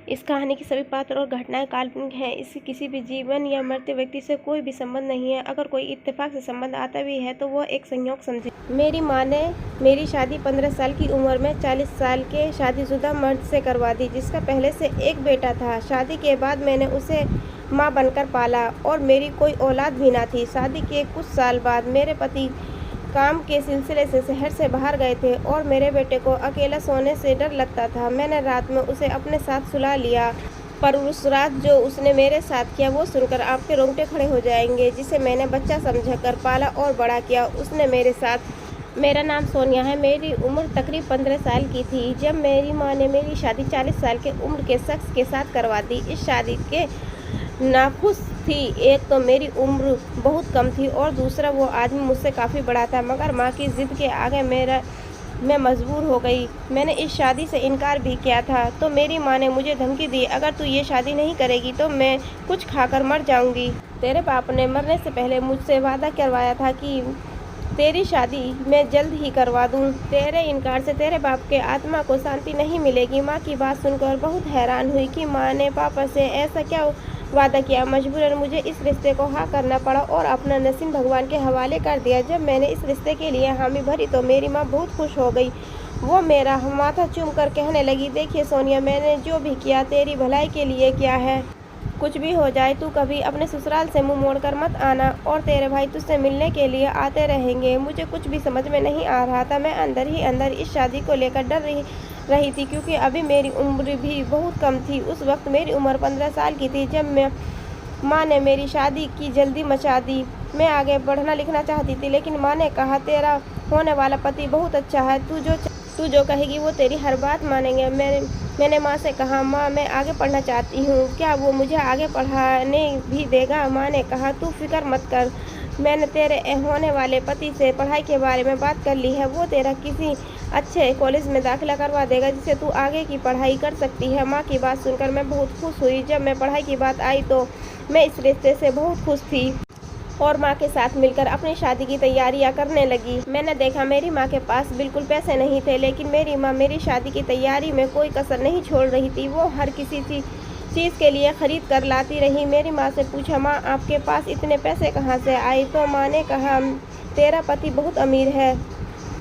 इस कहानी की सभी पात्र और घटनाएं काल्पनिक हैं। इससे किसी भी जीवन या मरते व्यक्ति से कोई भी संबंध नहीं है। अगर कोई इत्तेफाक से संबंध आता भी है तो वह एक संयोग समझे। मेरी माँ ने मेरी शादी 15 साल की उम्र में 40 साल के शादीशुदा मर्द से करवा दी, जिसका पहले से एक बेटा था। शादी के बाद मैंने उसे माँ बनकर पाला और मेरी कोई औलाद भी ना थी। शादी के कुछ साल बाद मेरे पति काम के सिलसिले से शहर से बाहर गए थे और मेरे बेटे को अकेला सोने से डर लगता था। मैंने रात में उसे अपने साथ सुला लिया, पर उस रात जो उसने मेरे साथ किया वो सुनकर आपके रोंगटे खड़े हो जाएंगे। जिसे मैंने बच्चा समझकर पाला और बड़ा किया, उसने मेरे साथ। मेरा नाम सोनिया है। मेरी उम्र तकरीब 15 साल की थी जब मेरी माँ ने मेरी शादी 40 साल के उम्र के शख्स के साथ करवा दी। इस शादी के नाखुश थी। एक तो मेरी उम्र बहुत कम थी और दूसरा वो आदमी मुझसे काफ़ी बड़ा था, मगर माँ की ज़िद के आगे मैं मजबूर हो गई। मैंने इस शादी से इनकार भी किया था तो मेरी माँ ने मुझे धमकी दी, अगर तू ये शादी नहीं करेगी तो मैं कुछ खाकर मर जाऊंगी। तेरे बाप ने मरने से पहले मुझसे वादा करवाया था कि तेरी शादी मैं जल्द ही करवा दूं। तेरे इनकार से तेरे बाप के आत्मा को शांति नहीं मिलेगी। माँ की बात सुनकर बहुत हैरान हुई कि माँ ने पापा से ऐसा क्या वादा किया। मजबूरन मुझे इस रिश्ते को हाँ करना पड़ा और अपना नसीब भगवान के हवाले कर दिया। जब मैंने इस रिश्ते के लिए हामी भरी तो मेरी माँ बहुत खुश हो गई। वो मेरा माथा चूम कर कहने लगी, देखिए सोनिया, मैंने जो भी किया तेरी भलाई के लिए किया है। कुछ भी हो जाए तू कभी अपने ससुराल से मुंह मोड़कर मत आना और तेरे भाई तुझसे मिलने के लिए आते रहेंगे। मुझे कुछ भी समझ में नहीं आ रहा था। मैं अंदर ही अंदर इस शादी को लेकर डर रही थी, क्योंकि अभी मेरी उम्र भी बहुत कम थी। उस वक्त मेरी उम्र 15 साल की थी जब माँ ने मेरी शादी की जल्दी मचा दी। मैं आगे बढ़ना लिखना चाहती थी, लेकिन माँ ने कहा, तेरा होने वाला पति बहुत अच्छा है, तू जो कहेगी वो तेरी हर बात मानेंगे। मैंने माँ से कहा, माँ मैं आगे पढ़ना चाहती हूँ, क्या वो मुझे आगे पढ़ाने भी देगा? माँ ने कहा, तू फिक्र मत कर, मैंने तेरे होने वाले पति से पढ़ाई के बारे में बात कर ली है। वो तेरा किसी अच्छे कॉलेज में दाखिला करवा देगा जिससे तू आगे की पढ़ाई कर सकती है। माँ की बात सुनकर मैं बहुत खुश हुई। जब मैं पढ़ाई की बात आई तो मैं इस रिश्ते से बहुत खुश थी और माँ के साथ मिलकर अपनी शादी की तैयारियां करने लगी। मैंने देखा मेरी माँ के पास बिल्कुल पैसे नहीं थे, लेकिन मेरी माँ मेरी शादी की तैयारी में कोई कसर नहीं छोड़ रही थी। वो हर किसी चीज़ के लिए खरीद कर लाती रही। मेरी माँ से पूछा, माँ आपके पास इतने पैसे कहाँ से आए? तो माँ ने कहा, तेरा पति बहुत अमीर है,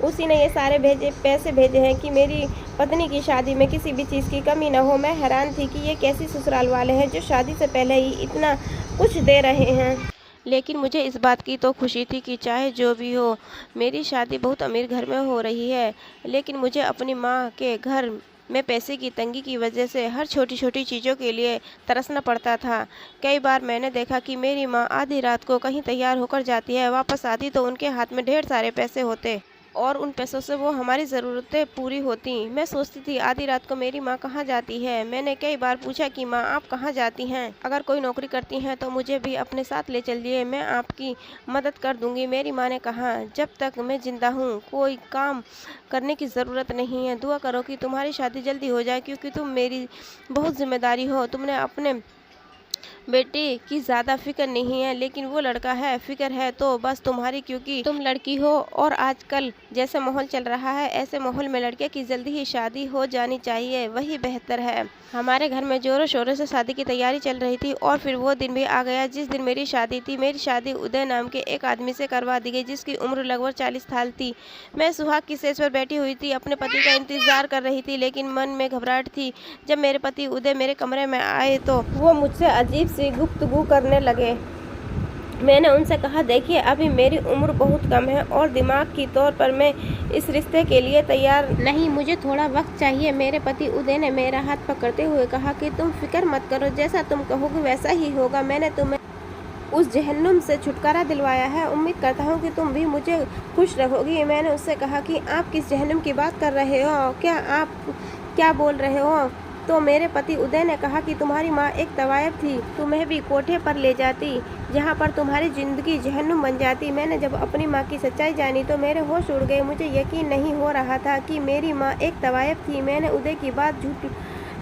उसी ने ये सारे पैसे भेजे हैं कि मेरी पत्नी की शादी में किसी भी चीज़ की कमी न हो। मैं हैरान थी कि ये कैसी ससुराल वाले हैं जो शादी से पहले ही इतना कुछ दे रहे हैं। लेकिन मुझे इस बात की तो खुशी थी कि चाहे जो भी हो मेरी शादी बहुत अमीर घर में हो रही है, लेकिन मुझे अपनी माँ के घर में पैसे की तंगी की वजह से हर छोटी छोटी चीज़ों के लिए तरसना पड़ता था। कई बार मैंने देखा कि मेरी माँ आधी रात को कहीं तैयार होकर जाती है, वापस आती तो उनके हाथ में ढेर सारे पैसे होते और उन पैसों से वो हमारी ज़रूरतें पूरी होती। मैं सोचती थी आधी रात को मेरी माँ कहाँ जाती है। मैंने कई बार पूछा कि माँ आप कहाँ जाती हैं? अगर कोई नौकरी करती हैं तो मुझे भी अपने साथ ले चलिए, मैं आपकी मदद कर दूंगी। मेरी माँ ने कहा, जब तक मैं जिंदा हूँ कोई काम करने की ज़रूरत नहीं है। दुआ करो कि तुम्हारी शादी जल्दी हो जाए, क्योंकि तुम मेरी बहुत जिम्मेदारी हो। तुमने अपने बेटे की ज़्यादा फिक्र नहीं है, लेकिन वो लड़का है, फिक्र है तो बस तुम्हारी, क्योंकि तुम लड़की हो और आजकल जैसे माहौल चल रहा है ऐसे माहौल में लड़के की जल्दी ही शादी हो जानी चाहिए, वही बेहतर है। हमारे घर में जोरों शोरों से शादी की तैयारी चल रही थी और फिर वो दिन भी आ गया जिस दिन मेरी शादी थी। मेरी शादी उदय नाम के एक आदमी से करवा दी गई जिसकी उम्र लगभग 40 साल थी। मैं सुहाग की सेज पर बैठी हुई थी, अपने पति का इंतजार कर रही थी, लेकिन मन में घबराहट थी। जब मेरे पति उदय मेरे कमरे में आए तो वो मुझसे अजीब सी गुफ्तगू करने लगे। मैंने उनसे कहा, देखिए अभी मेरी उम्र बहुत कम है और दिमाग की तौर पर मैं इस रिश्ते के लिए तैयार नहीं, मुझे थोड़ा वक्त चाहिए। मेरे पति उदय ने मेरा हाथ पकड़ते हुए कहा कि तुम फिक्र मत करो, जैसा तुम कहोगे वैसा ही होगा। मैंने तुम्हें उस जहन्नुम से छुटकारा दिलवाया है, उम्मीद करता हूँ कि तुम भी मुझे खुश रखोगी। मैंने उससे कहा कि आप किस जहन्नुम की बात कर रहे हो, क्या आप क्या बोल रहे हो? तो मेरे पति उदय ने कहा कि तुम्हारी माँ एक तवायब थी, तुम्हें भी कोठे पर ले जाती जहाँ पर तुम्हारी ज़िंदगी जहन्नुम बन जाती। मैंने जब अपनी माँ की सच्चाई जानी तो मेरे होश उड़ गए। मुझे यकीन नहीं हो रहा था कि मेरी माँ एक तवायब थी। मैंने उदय की बात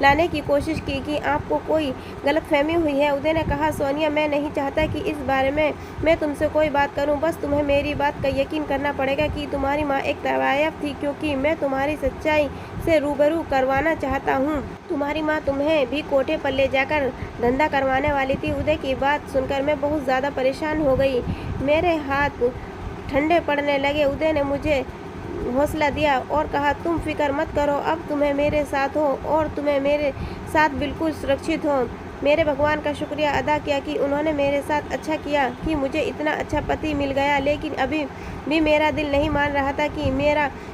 लाने की कोशिश की कि आपको कोई गलतफहमी हुई है। उदय ने कहा, सोनिया, मैं नहीं चाहता कि इस बारे में मैं तुमसे कोई बात करूं। बस तुम्हें मेरी बात का यकीन करना पड़ेगा कि तुम्हारी माँ एक तवायफ थी, क्योंकि मैं तुम्हारी सच्चाई से रूबरू करवाना चाहता हूँ। तुम्हारी माँ तुम्हें भी कोठे पर ले जाकर धंधा करवाने वाली थी। उदय की बात सुनकर मैं बहुत ज़्यादा परेशान हो गई। मेरे हाथ ठंडे पड़ने लगे। उदय ने मुझे हौसला दिया और कहा, तुम फिक्र मत करो, अब तुम्हें मेरे साथ हो और तुम्हें मेरे साथ बिल्कुल सुरक्षित हो। मेरे भगवान का शुक्रिया अदा किया कि उन्होंने मेरे साथ अच्छा किया कि मुझे इतना अच्छा पति मिल गया, लेकिन अभी भी मेरा दिल नहीं मान रहा था कि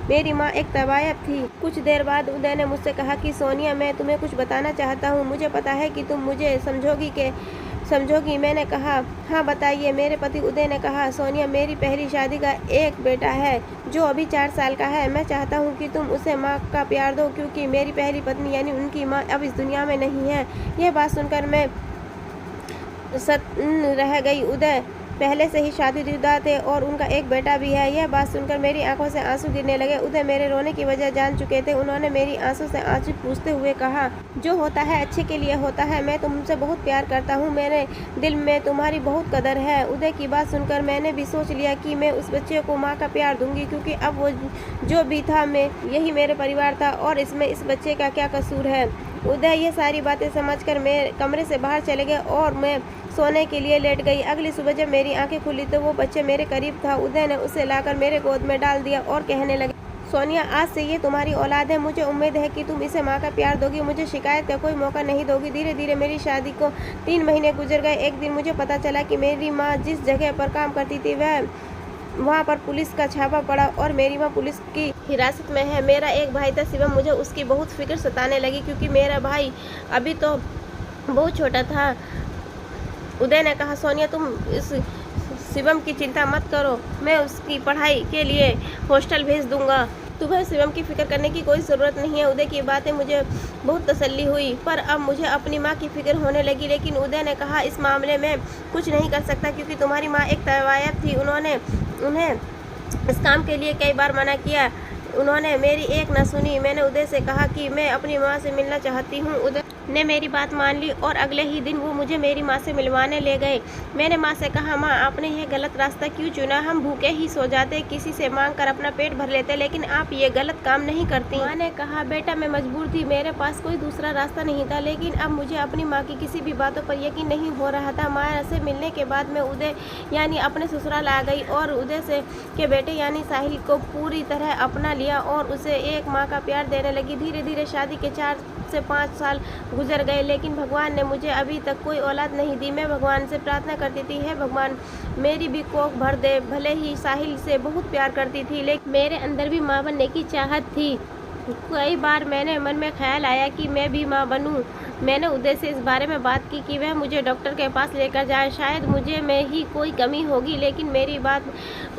मेरी माँ एक तवायफ थी। कुछ देर बाद उदय ने मुझसे कहा कि सोनिया, मैं तुम्हें कुछ बताना चाहता हूँ। मुझे पता है कि तुम मुझे समझोगी। मैंने कहा, हाँ बताइए। मेरे पति उदय ने कहा, सोनिया, मेरी पहली शादी का एक बेटा है जो अभी 4 साल का है। मैं चाहता हूँ कि तुम उसे माँ का प्यार दो, क्योंकि मेरी पहली पत्नी यानी उनकी माँ अब इस दुनिया में नहीं है। यह बात सुनकर मैं सन्न रह गई। उदय पहले से ही शादीशुदा थे और उनका एक बेटा भी है। यह बात सुनकर मेरी आंखों से आंसू गिरने लगे। उदय मेरे रोने की वजह जान चुके थे। उन्होंने मेरी आंसू से आंसू पूछते हुए कहा, जो होता है अच्छे के लिए होता है। मैं तुमसे बहुत प्यार करता हूँ। मेरे दिल में तुम्हारी बहुत कदर है। उदय की बात सुनकर मैंने भी सोच लिया कि मैं उस बच्चे को माँ का प्यार दूंगी, क्योंकि अब वो जो भी था यही मेरे परिवार था और इसमें इस बच्चे का क्या कसूर है। उदय ये सारी बातें समझकर मेरे कमरे से बाहर चले गए और मैं सोने के लिए लेट गई। अगली सुबह जब मेरी आंखें खुली तो वो बच्चे मेरे करीब था। उदय ने उसे लाकर मेरे गोद में डाल दिया और कहने लगे, सोनिया, आज से ये तुम्हारी औलाद है। मुझे उम्मीद है कि तुम इसे माँ का प्यार दोगी, मुझे शिकायत का कोई मौका नहीं दोगी। धीरे धीरे मेरी शादी को 3 महीने गुजर गए। एक दिन मुझे पता चला कि मेरी माँ जिस जगह पर काम करती थी वहाँ पर पुलिस का छापा पड़ा और मेरी माँ पुलिस की हिरासत में है। मेरा एक भाई था शिवम। मुझे उसकी बहुत फिक्र सताने लगी, क्योंकि मेरा भाई अभी तो बहुत छोटा था। उदय ने कहा, सोनिया, तुम इस शिवम की चिंता मत करो, मैं उसकी पढ़ाई के लिए हॉस्टल भेज दूंगा। तुम्हें शिवम की फिक्र करने की कोई ज़रूरत नहीं है। उदय की बातें मुझे बहुत तसल्ली हुई, पर अब मुझे अपनी माँ की फिक्र होने लगी। लेकिन उदय ने कहा, इस मामले में कुछ नहीं कर सकता, क्योंकि तुम्हारी माँ एक तवायफ थी। उन्हें इस काम के लिए कई बार मना किया, उन्होंने मेरी एक न सुनी। मैंने उदय से कहा कि मैं अपनी माँ से मिलना चाहती हूँ। उदय ने मेरी बात मान ली और अगले ही दिन वो मुझे मेरी माँ से मिलवाने ले गए। मैंने माँ से कहा, माँ, आपने यह गलत रास्ता क्यों चुना? हम भूखे ही सो जाते, किसी से मांग कर अपना पेट भर लेते, लेकिन आप ये गलत काम नहीं करती। माँ ने कहा, बेटा, मैं मजबूर थी, मेरे पास कोई दूसरा रास्ता नहीं था, लेकिन अब मुझे अपनी माँ की किसी भी बातों पर यकीन नहीं हो रहा था। माँ से मिलने के बाद मैं उदय यानी अपने ससुराल आ गई और उदय से के बेटे यानी साहिल को पूरी तरह अपना लिया और उसे एक माँ का प्यार देने लगी। धीरे धीरे शादी के 4 से 5 साल गुजर गए, लेकिन भगवान ने मुझे अभी तक कोई औलाद नहीं दी। मैं भगवान से प्रार्थना करती थी, हे भगवान, मेरी भी कोख भर दे। भले ही साहिल से बहुत प्यार करती थी, लेकिन मेरे अंदर भी माँ बनने की चाहत थी। कई बार मेरे मन में ख्याल आया कि मैं भी माँ बनूं। मैंने उदय से इस बारे में बात की कि वह मुझे डॉक्टर के पास लेकर जाए, शायद मुझे में ही कोई कमी होगी। लेकिन मेरी बात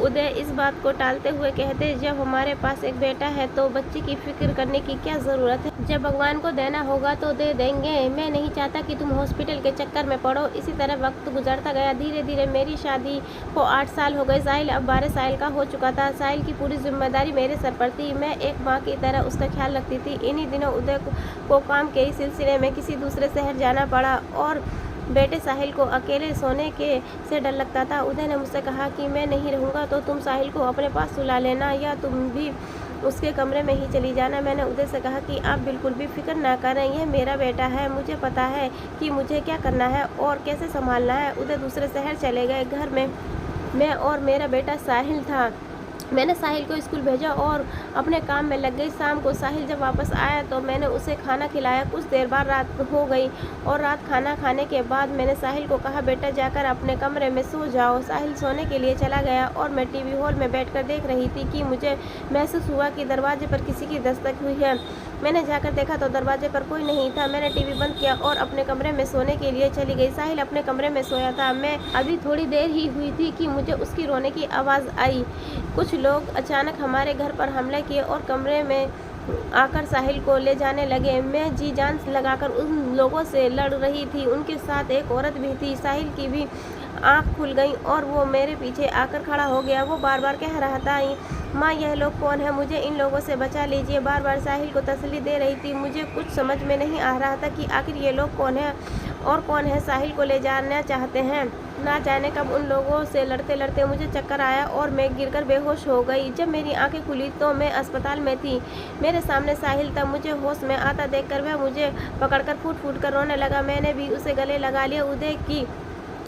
उदय इस बात को टालते हुए कहते, जब हमारे पास एक बेटा है तो बच्चे की फिक्र करने की क्या ज़रूरत है? जब भगवान को देना होगा तो दे देंगे। मैं नहीं चाहता कि तुम हॉस्पिटल के चक्कर में पड़ो। इसी तरह वक्त गुजरता गया। धीरे धीरे मेरी शादी को 8 साल हो गए। साहिल अब 12 साल का हो चुका था। साहिल की पूरी जिम्मेदारी मेरे सर पर थी। मैं एक माँ की तरह उसका ख्याल रखती थी। इन्हीं दिनों उदय को काम के ही सिलसिले में किसी दूसरे शहर जाना पड़ा और बेटे साहिल को अकेले सोने के से डर लगता था। उदय ने मुझसे कहा कि मैं नहीं रहूँगा तो तुम साहिल को अपने पास सुला लेना या तुम भी उसके कमरे में ही चली जाना। मैंने उदय से कहा कि आप बिल्कुल भी फिक्र ना करें, यह मेरा बेटा है, मुझे पता है कि मुझे क्या करना है और कैसे संभालना है। उदय दूसरे शहर चले गए। घर में मैं और मेरा बेटा साहिल था। मैंने साहिल को स्कूल भेजा और अपने काम में लग गई। शाम को साहिल जब वापस आया तो मैंने उसे खाना खिलाया। कुछ देर बाद रात हो गई और रात खाना खाने के बाद मैंने साहिल को कहा, बेटा, जाकर अपने कमरे में सो जाओ। साहिल सोने के लिए चला गया और मैं टीवी हॉल में बैठकर देख रही थी कि मुझे महसूस हुआ कि दरवाजे पर किसी की दस्तक हुई है। मैंने जाकर देखा तो दरवाजे पर कोई नहीं था। मैंने टीवी बंद किया और अपने कमरे में सोने के लिए चली गई। साहिल अपने कमरे में सोया था। मैं अभी थोड़ी देर ही हुई थी कि मुझे उसकी रोने की आवाज़ आई। कुछ लोग अचानक हमारे घर पर हमला किए और कमरे में आकर साहिल को ले जाने लगे। मैं जी जान लगाकर उन लोगों से लड़ रही थी। उनके साथ एक औरत भी थी। साहिल की भी आँख खुल गई और वो मेरे पीछे आकर खड़ा हो गया। वो बार बार कह रहा था, माँ, यह लोग कौन है? मुझे इन लोगों से बचा लीजिए। बार बार साहिल को तसल्ली दे रही थी। मुझे कुछ समझ में नहीं आ रहा था कि आखिर ये लोग कौन है और कौन है साहिल को ले जाना चाहते हैं। ना जाने कब उन लोगों से लड़ते लड़ते मुझे चक्कर आया और मैं गिरकर बेहोश हो गई। जब मेरी आंखें खुली तो मैं अस्पताल में थी। मेरे सामने साहिल था। मुझे होश में आता देखकर वह मुझे पकड़कर फूट फूट कर रोने लगा। मैंने भी उसे गले लगा लिया। उदय की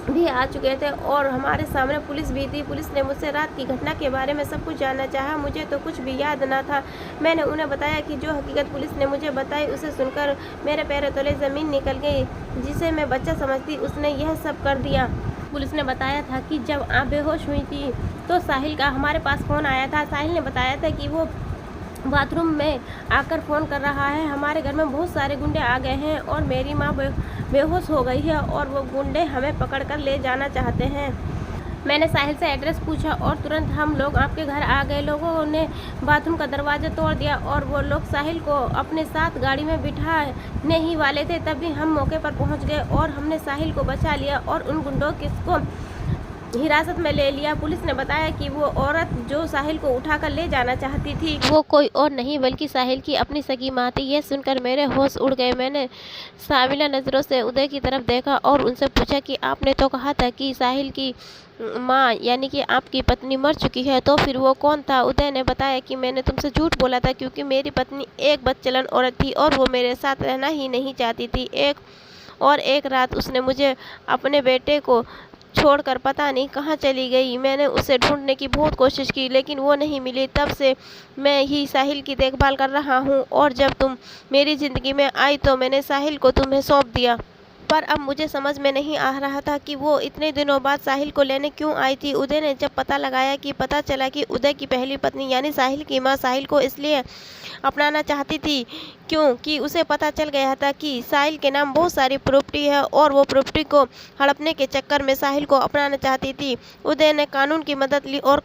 भी आ चुके थे और हमारे सामने पुलिस भी थी। पुलिस ने मुझसे रात की घटना के बारे में सब कुछ जानना चाहा। मुझे तो कुछ भी याद न था। मैंने उन्हें बताया कि जो हकीकत पुलिस ने मुझे बताई उसे सुनकर मेरे पैरों तले ज़मीन निकल गई। जिसे मैं बच्चा समझती उसने यह सब कर दिया। पुलिस ने बताया था कि जब आप बेहोश हुई थी तो साहिल का हमारे पास फ़ोन आया था। साहिल ने बताया था कि वो बाथरूम में आकर फ़ोन कर रहा है। हमारे घर में बहुत सारे गुंडे आ गए हैं और मेरी माँ बेहोश हो गई है और वो गुंडे हमें पकड़ कर ले जाना चाहते हैं। मैंने साहिल से एड्रेस पूछा और तुरंत हम लोग आपके घर आ गए। लोगों ने बाथरूम का दरवाज़ा तोड़ दिया और वो लोग साहिल को अपने साथ गाड़ी में बिठाने ही वाले थे। तभी हम मौके पर पहुंच गए और हमने साहिल को बचा लिया और उन गुंडों को हिरासत में ले लिया। पुलिस ने बताया कि वो औरत जो साहिल को उठाकर ले जाना चाहती थी वो कोई और नहीं बल्कि साहिल की अपनी सगी माँ थी। यह सुनकर मेरे होश उड़ गए। मैंने साविला नज़रों से उदय की तरफ देखा और उनसे पूछा कि आपने तो कहा था कि साहिल की माँ यानी कि आपकी पत्नी मर चुकी है, तो फिर वो कौन था? उदय ने बताया कि मैंने तुमसे झूठ बोला था क्योंकि मेरी पत्नी एक बदचलन औरत थी और वो मेरे साथ रहना ही नहीं चाहती थी। एक रात उसने मुझे अपने बेटे को छोड़कर पता नहीं कहाँ चली गई। मैंने उसे ढूंढने की बहुत कोशिश की लेकिन वो नहीं मिली। तब से मैं ही साहिल की देखभाल कर रहा हूँ और जब तुम मेरी ज़िंदगी में आई तो मैंने साहिल को तुम्हें सौंप दिया। पर अब मुझे समझ में नहीं आ रहा था कि वो इतने दिनों बाद साहिल को लेने क्यों आई थी। उदय ने जब पता चला कि उदय की पहली पत्नी यानी साहिल की माँ साहिल को इसलिए अपनाना चाहती थी क्योंकि उसे पता चल गया था कि साहिल के नाम बहुत सारी प्रॉपर्टी है और वो प्रॉपर्टी को हड़पने के चक्कर में साहिल को अपनाना चाहती थी। उदय ने कानून की मदद ली और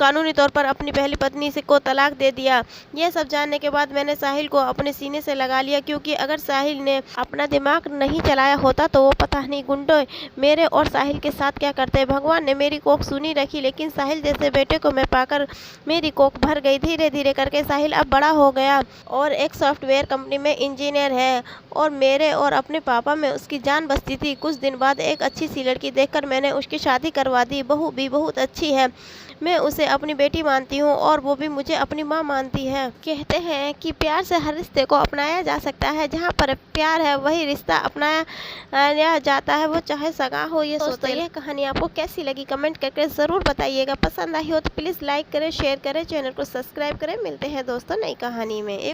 कानूनी तौर पर अपनी पहली पत्नी से को तलाक दे दिया। ये सब जानने के बाद मैंने साहिल को अपने सीने से लगा लिया क्योंकि अगर साहिल ने अपना दिमाग नहीं चलाया होता तो वो पता नहीं गुंडे मेरे और साहिल के साथ क्या करते। भगवान ने मेरी कोख सुनी रखी लेकिन साहिल जैसे बेटे को मैं पाकर मेरी कोख भर गई। धीरे धीरे करके साहिल अब बड़ा हो गया और एक सॉफ्टवेयर कंपनी में इंजीनियर है और मेरे और अपने पापा में उसकी जान बसती थी। कुछ दिन बाद एक अच्छी सी लड़की देखकर मैंने उसकी शादी करवा दी। बहू भी बहुत अच्छी है। मैं उसे अपनी बेटी मानती हूँ और वो भी मुझे अपनी माँ मानती है। कहते हैं कि प्यार से हर रिश्ते को अपनाया जा सकता है। जहाँ पर प्यार है वही रिश्ता अपनाया जाता है, वो चाहे सगा हो। ये दोस्तों ये कहानी आपको कैसी लगी कमेंट करके ज़रूर बताइएगा। पसंद आई हो तो प्लीज़ लाइक करें, शेयर करें, चैनल को सब्सक्राइब करें। मिलते हैं दोस्तों नई कहानी में।